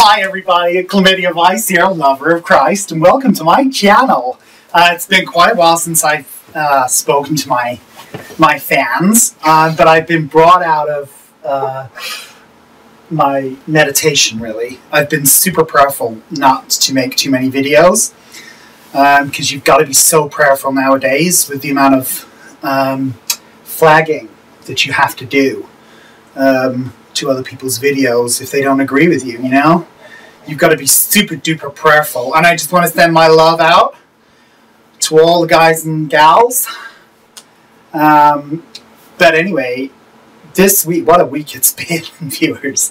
Hi everybody, Chlamydia Vice here, lover of Christ, and welcome to my channel. It's been quite a while since I've spoken to my fans, but I've been brought out of my meditation, really. I've been super prayerful not to make too many videos, because you've got to be so prayerful nowadays with the amount of flagging that you have to do to other people's videos if they don't agree with you, you know? You've got to be super duper prayerful. And I just want to send my love out to all the guys and gals. But anyway, this week, what a week it's been, viewers.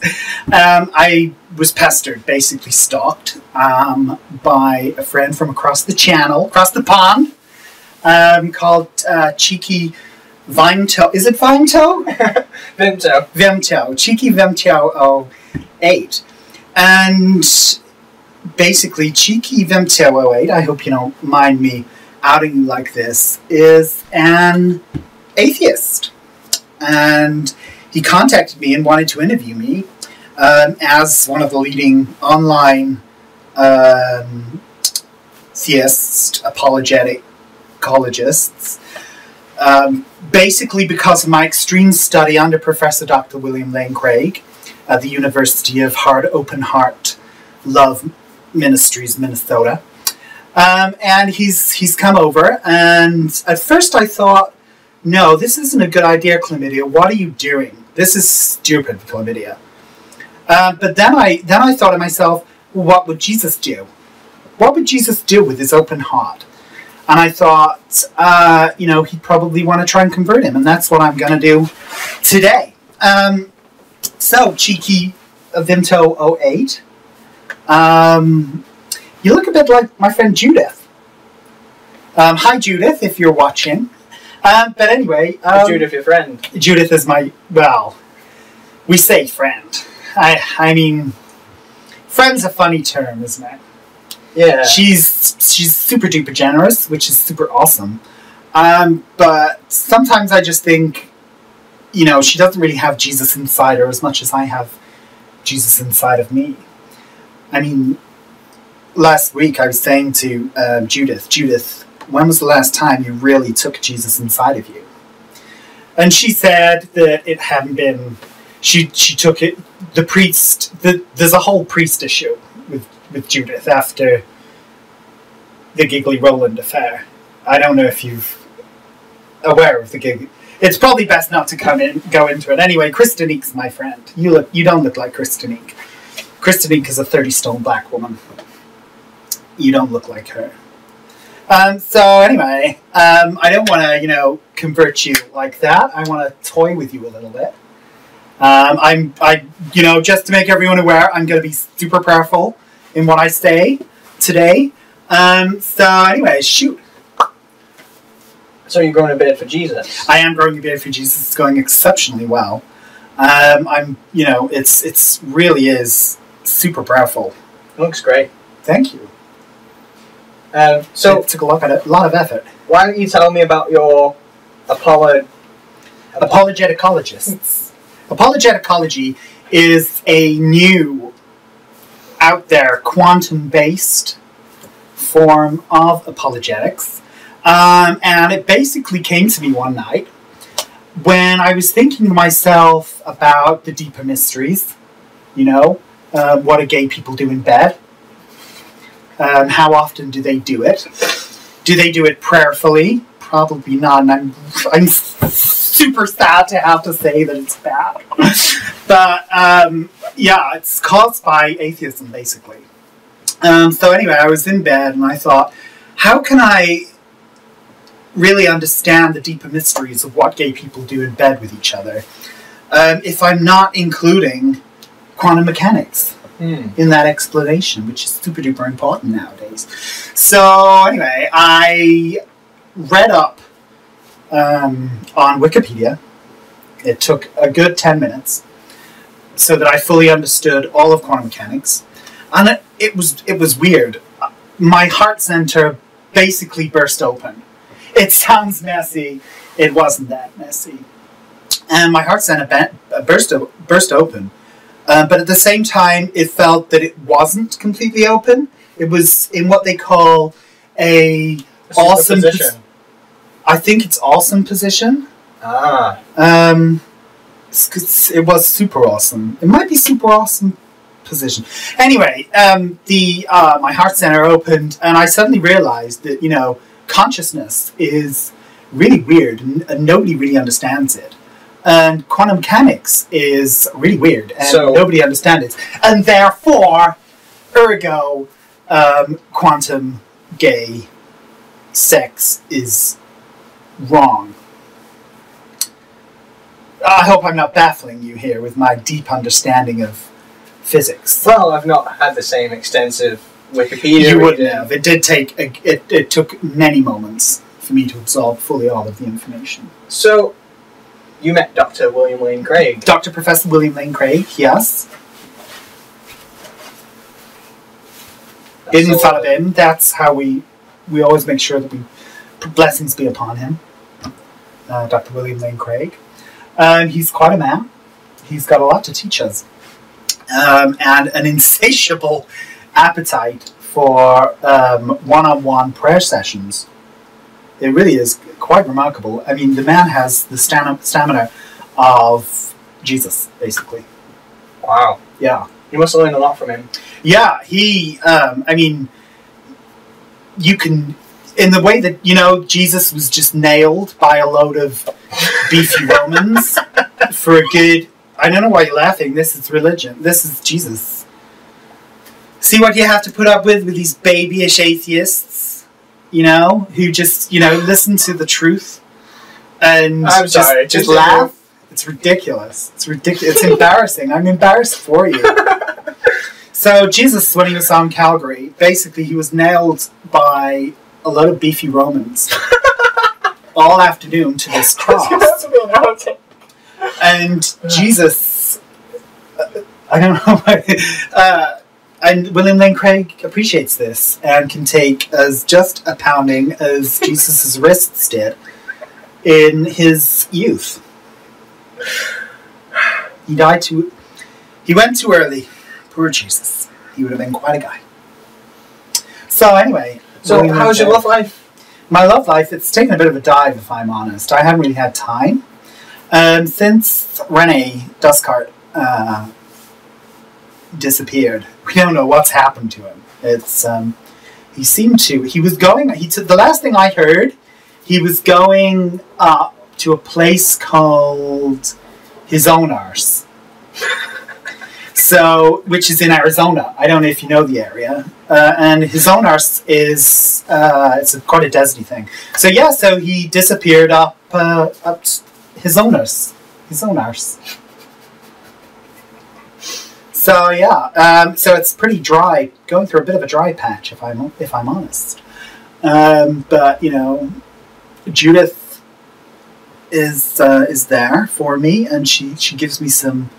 I was pestered, basically stalked, by a friend from across the channel, across the pond, called Cheeky Vimto. Is it Vimto? Vimto. Vimto. Cheeky Vimto 08. And basically, Cheeky Vimto 08, I hope you don't mind me outing you like this, is an atheist. And he contacted me and wanted to interview me as one of the leading online theist apologeticologists. Basically because of my extreme study under Professor Dr. William Lane Craig at the University of Open Heart Love Ministries, Minnesota. And he's come over, and at first I thought, no, this isn't a good idea, Chlamydia. What are you doing? This is stupid, Chlamydia. But then I thought to myself, well, what would Jesus do? What would Jesus do with his open heart? And I thought, you know, he'd probably want to try and convert him, and that's what I'm going to do today. So, Cheeky Vimto 08, you look a bit like my friend Judith. Hi, Judith, if you're watching. But anyway... is Judith your friend? Judith is my, well, we say friend. I mean, friend's a funny term, isn't it? Yeah. She's super duper generous, which is super awesome. But sometimes I just think, you know, she doesn't really have Jesus inside her as much as I have Jesus inside of me. I mean, last week I was saying to Judith, when was the last time you really took Jesus inside of you? And she said that it hadn't been, she took it, the priest, there's a whole priest issue with Judith after the Giggly Rowland affair. I don't know if you're aware of the gig. It's probably best not to go into it. Anyway, Christinique's my friend. You don't look like Christinique. Christinique is a 30-stone black woman. You don't look like her. So anyway, I don't want to, you know, convert you like that. I want to toy with you a little bit. You know, just to make everyone aware, I'm going to be super prayerful in what I say today. So anyway, shoot. So you're going to bed for Jesus? I am going to bed for Jesus. It's going exceptionally well. You know, it's really is super prayerful. Looks great. Thank you. So it took a lot of effort. Why don't you tell me about your apologeticologists? Apologeticology is a new, out there, quantum-based form of apologetics. And it basically came to me one night when I was thinking to myself about the deeper mysteries, you know, what do gay people do in bed? How often do they do it? Do they do it prayerfully? Probably not, and I'm super sad to have to say that it's bad. But, yeah, it's caused by atheism, basically. So anyway, I was in bed, and I thought, how can I really understand the deeper mysteries of what gay people do in bed with each other if I'm not including quantum mechanics in that explanation, which is super duper important nowadays. So anyway, I read up on Wikipedia. It took a good 10 minutes so that I fully understood all of quantum mechanics, and it was weird. My heart center basically burst open. It sounds messy. It wasn't that messy. And my heart center burst open But at the same time, it felt that it wasn't completely open. It was in what they call a awesome position. I think it's awesome position. Ah. It was super awesome. It might be super awesome position. Anyway, my heart center opened, and I suddenly realized that consciousness is really weird, and nobody really understands it. And quantum mechanics is really weird, and nobody understands it. And therefore, ergo, quantum gay sex is wrong. I hope I'm not baffling you here with my deep understanding of physics. Well, I've not had the same extensive Wikipedia. You wouldn't have. It did take. It took many moments for me to absorb fully all of the information. So, you met Dr. William Lane Craig. Dr. Professor William Lane Craig, yes. In Falabin, that's how we always make sure that blessings be upon him. Dr. William Lane Craig. He's quite a man. He's got a lot to teach us. And an insatiable appetite for one-on-one prayer sessions. It really is quite remarkable. I mean, the man has the stamina of Jesus, basically. Wow. Yeah. You must have learned a lot from him. Yeah, he, you can, in the way that, Jesus was just nailed by a load of beefy Romans for a good, I don't know why you're laughing, this is religion, this is Jesus. See what you have to put up with these babyish atheists, who just, listen to the truth and just laugh. It's ridiculous. It's ridiculous. It's embarrassing. I'm embarrassed for you. So Jesus, when he was on Calvary, basically he was nailed by a lot of beefy Romans all afternoon to this cross. And Jesus, I don't know, and William Lane Craig appreciates this and can take as just a pounding as Jesus' wrists did in his youth. He went too early. Poor Jesus. He would have been quite a guy. So anyway. So how's your love life? My love life, it's taken a bit of a dive, if I'm honest. I haven't really had time. Since Rene Duscart disappeared, we don't know what's happened to him. It's the last thing I heard, he was going to a place called His Own Arse. So, which is in Arizona. I don't know if you know the area. And His Own Arse is, it's quite a deserty thing. So yeah, so he disappeared up His Own Arse. His Own Arse. So yeah, so it's pretty dry, going through a bit of a dry patch, if I'm honest. But Judith is there for me, and she gives me some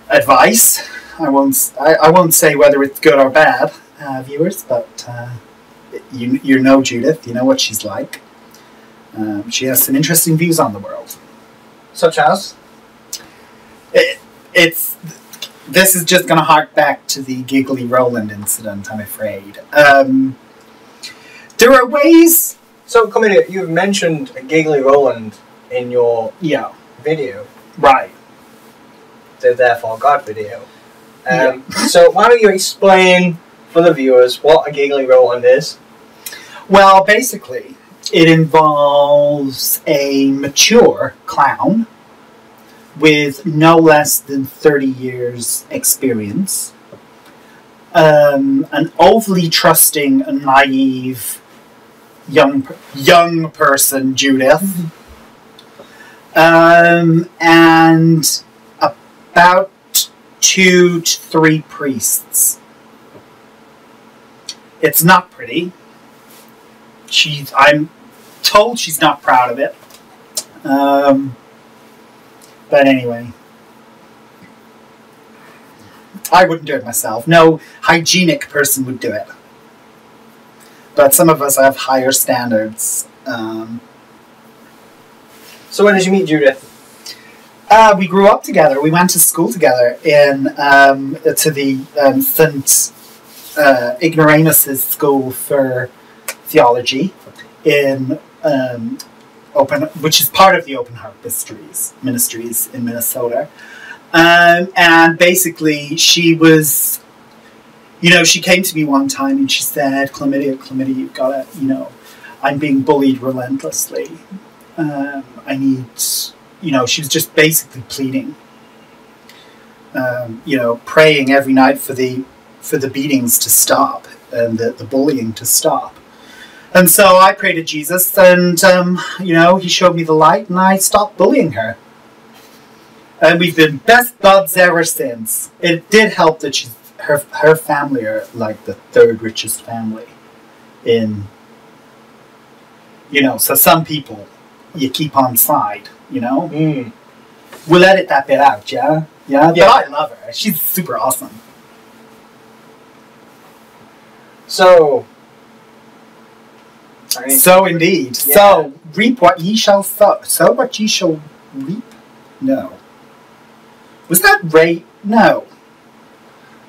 advice. I won't say whether it's good or bad, viewers, but you know Judith, you know what she's like. She has some interesting views on the world. Such as? This is just going to hark back to the Giggly Roland incident, I'm afraid. There are ways... So, come here, you've mentioned a Giggly Roland in your video. Right. The Therefore God video. So, why don't you explain for the viewers what a Giggly Roland is? Well, basically, it involves a mature clown with no less than 30 years experience, an overly trusting and naive young person, Judith, and about 2 to 3 priests. It's not pretty. I'm told she's not proud of it. But anyway, I wouldn't do it myself. No hygienic person would do it. But some of us have higher standards. So when did you meet Judith? We grew up together. We went to school together in to the St. Ignoramus's School for Theology in which is part of the Open Heart Ministries in Minnesota. And basically, she was, she came to me one time and she said, Chlamydia, you've got to, I'm being bullied relentlessly. I need, she was just basically pleading, praying every night for the beatings to stop and the bullying to stop. And so I prayed to Jesus, and, he showed me the light, and I stopped bullying her. And we've been best buds ever since. It did help that her family are like the third richest family in, so some people you keep on side, We'll edit that bit out, yeah? Yeah, but I love her. She's super awesome. So indeed. Yeah. So, reap what ye shall sow. Sow what ye shall reap? No. Was that right? No.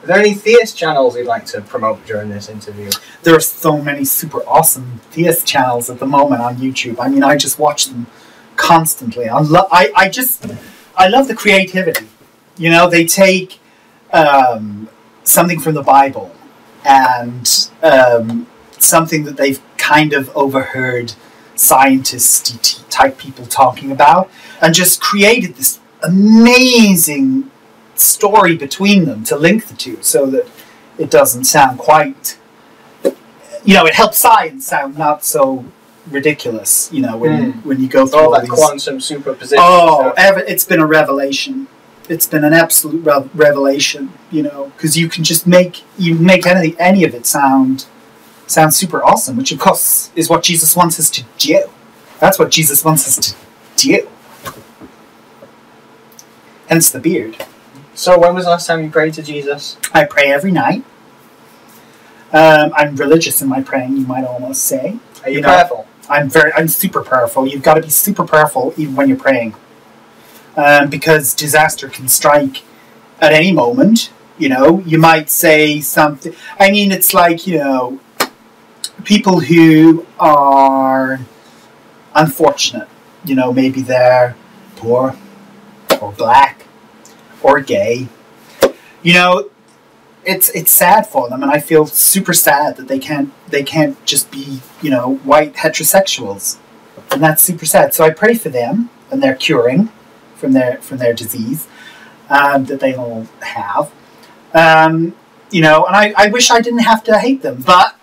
Are there any theist channels you'd like to promote during this interview? There are so many super awesome theist channels at the moment on YouTube. I mean, I just watch them constantly. I love the creativity. They take something from the Bible and something that they've kind of overheard scientist type people talking about, and just created this amazing story between them to link the two, so that it doesn't sound quite, it helps science sound not so ridiculous, when you go through all that these quantum superposition stuff. It's been a revelation. It's been an absolute revelation, because you can just make any of it sound super awesome, which of course is what Jesus wants us to do. That's what Jesus wants us to do. Hence the beard. So when was the last time you prayed to Jesus? I pray every night. I'm religious in my praying, you might almost say. Are you prayerful? I'm super prayerful. You've got to be super prayerful even when you're praying. Because disaster can strike at any moment. You might say something. I mean, it's like, people who are unfortunate, maybe they're poor or black or gay, it's sad for them, and I feel super sad that they can't just be, white heterosexuals, and that's super sad. So I pray for them and their curing from their disease that they all have. And I wish I didn't have to hate them, but,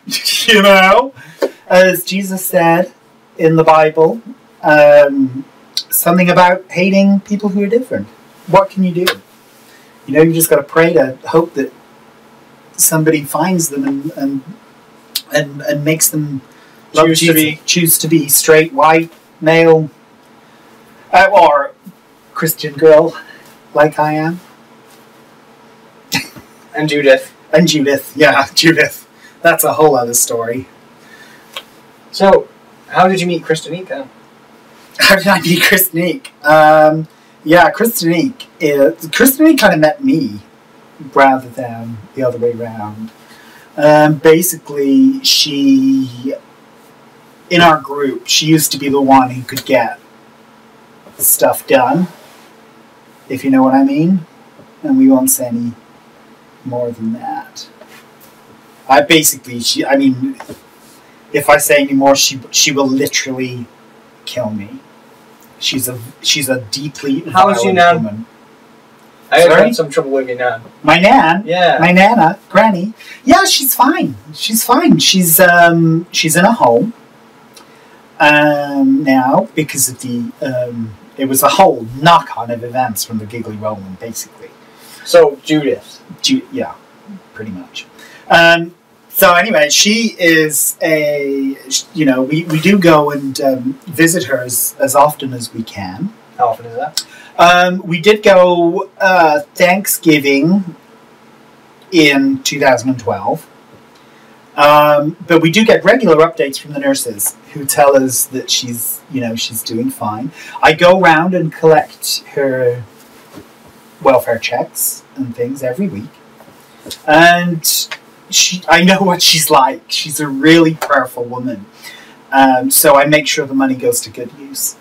as Jesus said in the Bible, something about hating people who are different. What can you do? You just got to pray to hope that somebody finds them and makes them choose to be straight, white, male, or Christian girl, like I am. And Judith. Yeah, Judith. That's a whole other story. So, how did you meet Christinique then? How did I meet Christinique? Christinique kind of met me rather than the other way around. Basically, in our group, she used to be the one who could get stuff done, if you know what I mean. And we won't say any more than that. If I say any more, she will literally kill me. She's a deeply violent woman. I had some trouble with your nan. My nan? Yeah. My nana, Granny. Yeah, she's fine. She's fine. She's in a home now because of the it was a whole knock-on of events from the Giggly Roman, basically. So Judith. Yeah, pretty much. So anyway, she is we do go and visit her as often as we can. How often is that? We did go Thanksgiving in 2012. But we do get regular updates from the nurses who tell us that she's doing fine. I go around and collect her welfare checks and things every week. And I know what she's like. She's a really prayerful woman. So I make sure the money goes to good use.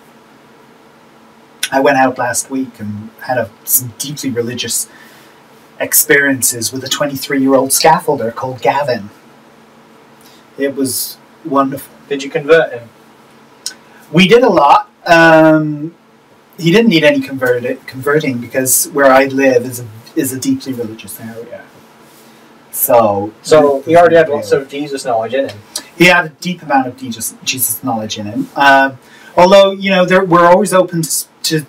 I went out last week and had some deeply religious experiences with a 23-year-old scaffolder called Gavin. It was wonderful. Did you convert him? We did a lot. He didn't need any converting because where I live is a deeply religious area. So he already had lots of Jesus knowledge in him. He had a deep amount of Jesus knowledge in him. Although, we're always open to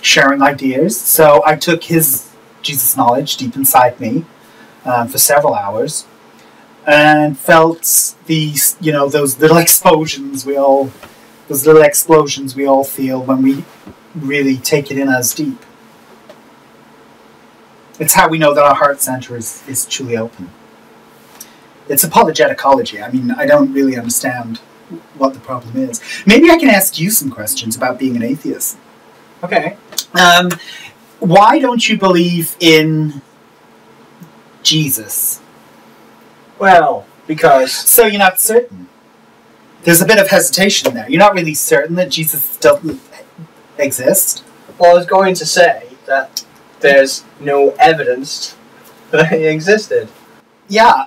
sharing ideas. So I took his Jesus knowledge deep inside me for several hours and felt those little explosions we all feel when we really take it in as deep. It's how we know that our heart center is truly open. It's apologeticology. I mean, I don't really understand what the problem is. Maybe I can ask you some questions about being an atheist. Okay. Why don't you believe in Jesus? Well, because... So you're not certain. There's a bit of hesitation there. You're not really certain that Jesus doesn't exist? Well, I was going to say that there's no evidence that he existed. Yeah.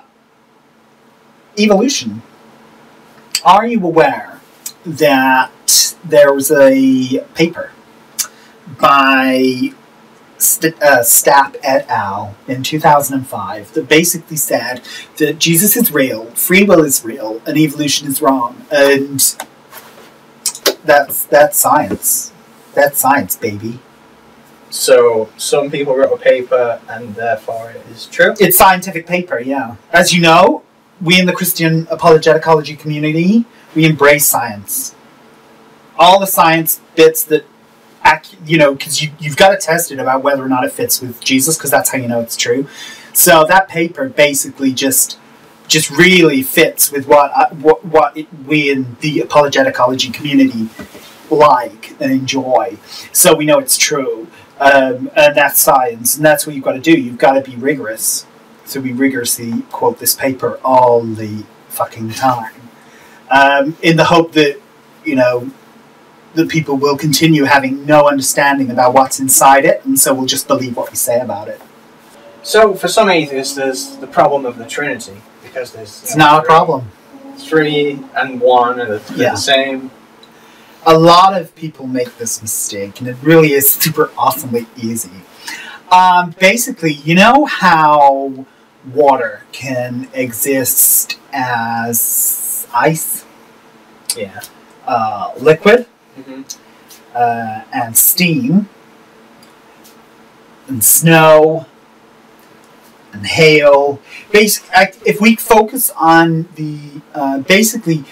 Evolution. Are you aware that there was a paper by Stapp et al. In 2005 that basically said that Jesus is real, free will is real, and evolution is wrong. And that's science. That's science, baby. So some people wrote a paper and therefore it is true? It's scientific paper, yeah. As you know, we in the Christian apologeticology community, we embrace science. All the science bits that, because you've got to test it about whether or not it fits with Jesus, because that's how you know it's true. So that paper basically just really fits with what we in the apologeticology community like and enjoy. So we know it's true. And that's science, and that's what you've got to do. You've got to be rigorous. So we rigorously quote this paper all the fucking time, in the hope that, the people will continue having no understanding about what's inside it, and so we'll just believe what we say about it. So for some atheists, there's the problem of the Trinity, because there's... It's not a problem. 3 and 1 are the same. A lot of people make this mistake, and it really is super awesomely easy. Basically, you know how water can exist as ice? Yeah. Liquid? Mm-hmm. And steam, and snow, and hail. If we focus on the... basically,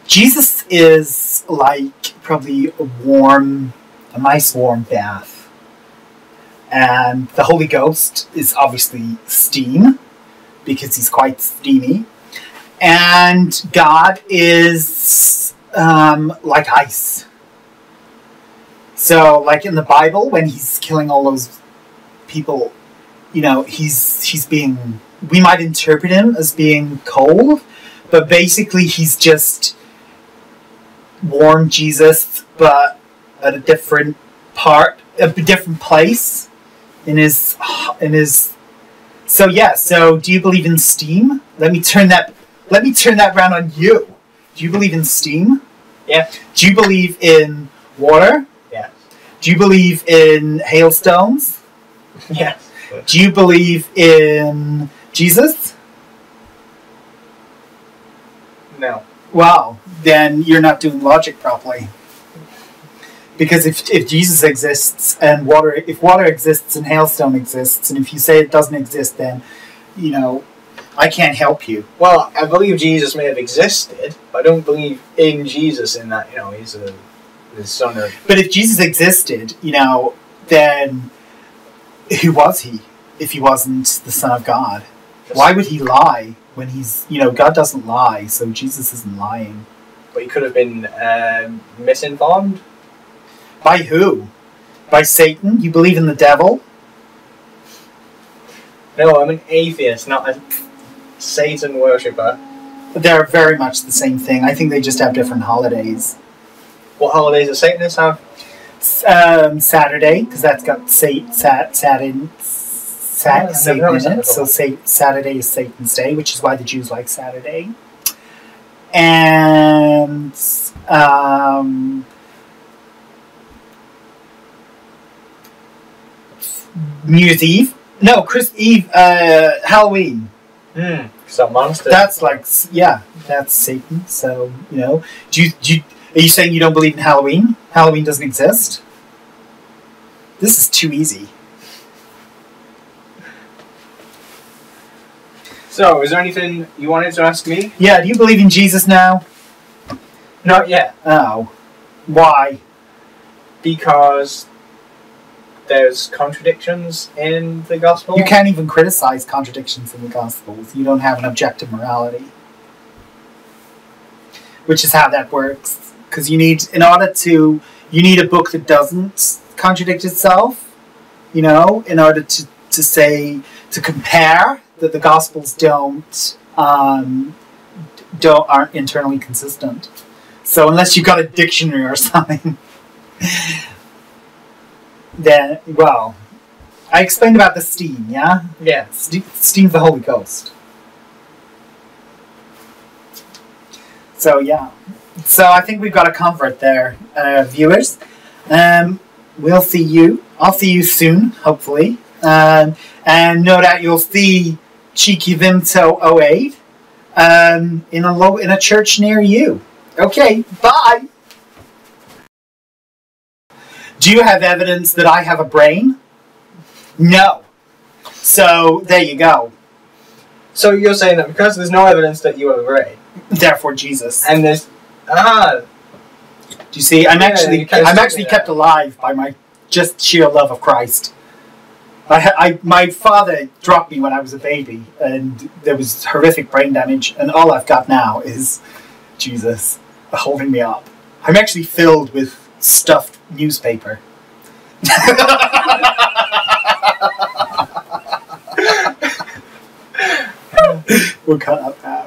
Jesus is like probably a nice warm bath. And the Holy Ghost is obviously steam, because he's quite steamy. And God is like ice. So, like in the Bible, when he's killing all those people, he's being... We might interpret him as being cold, but basically he's just warm Jesus, but at a different place in his. So yeah. So do you believe in steam? Let me turn that round on you. Do you believe in steam? Yeah. Do you believe in water? Yeah. Do you believe in hailstones? Yeah. Do you believe in Jesus? No. Wow, then you're not doing logic properly. Because if Jesus exists and if water exists and hailstone exists, and if you say it doesn't exist, then, I can't help you. Well, I believe Jesus may have existed, but I don't believe in Jesus in that, he's the son of... But if Jesus existed, then who was he if he wasn't the Son of God? Why would he lie when he's... God doesn't lie, so Jesus isn't lying. But he could have been misinformed? By who? By Satan? You believe in the devil? No, I'm an atheist, not a Satan worshipper. They're very much the same thing. I think they just have different holidays. What holidays do Satanists have? Saturday, because that's got Satan in it. So Saturday is Satan's Day, which is why the Jews like Saturday. And New Year's Eve. No, Christmas Eve. Halloween. Some monster. That's like, yeah, that's Satan. So, you know, are you saying you don't believe in Halloween? Halloween doesn't exist? This is too easy. So, is there anything you wanted to ask me? Yeah, do you believe in Jesus now? Not yet. Oh. Why? Because there's contradictions in the gospel. You can't even criticize contradictions in the Gospels. You don't have an objective morality. Which is how that works. Because you need a book that doesn't contradict itself, you know, in order to compare that the Gospels aren't internally consistent. So unless you've got a dictionary or something, then, well, I explained about the steam, yeah? Yeah. Steam's the Holy Ghost. So, yeah. So I think we've got a comfort there, viewers. We'll see you. I'll see you soon, hopefully. And no doubt you'll see Cheeky Vimto 08 in a church near you. Okay, bye! Do you have evidence that I have a brain? No. So, there you go. So you're saying that because there's no evidence that you have a brain. Therefore, Jesus. And there's... Do you see? I'm actually kept alive by my just sheer love of Christ. My father dropped me when I was a baby, and there was horrific brain damage, and all I've got now is Jesus holding me up. I'm actually filled with stuffed newspaper. We'll cut up that.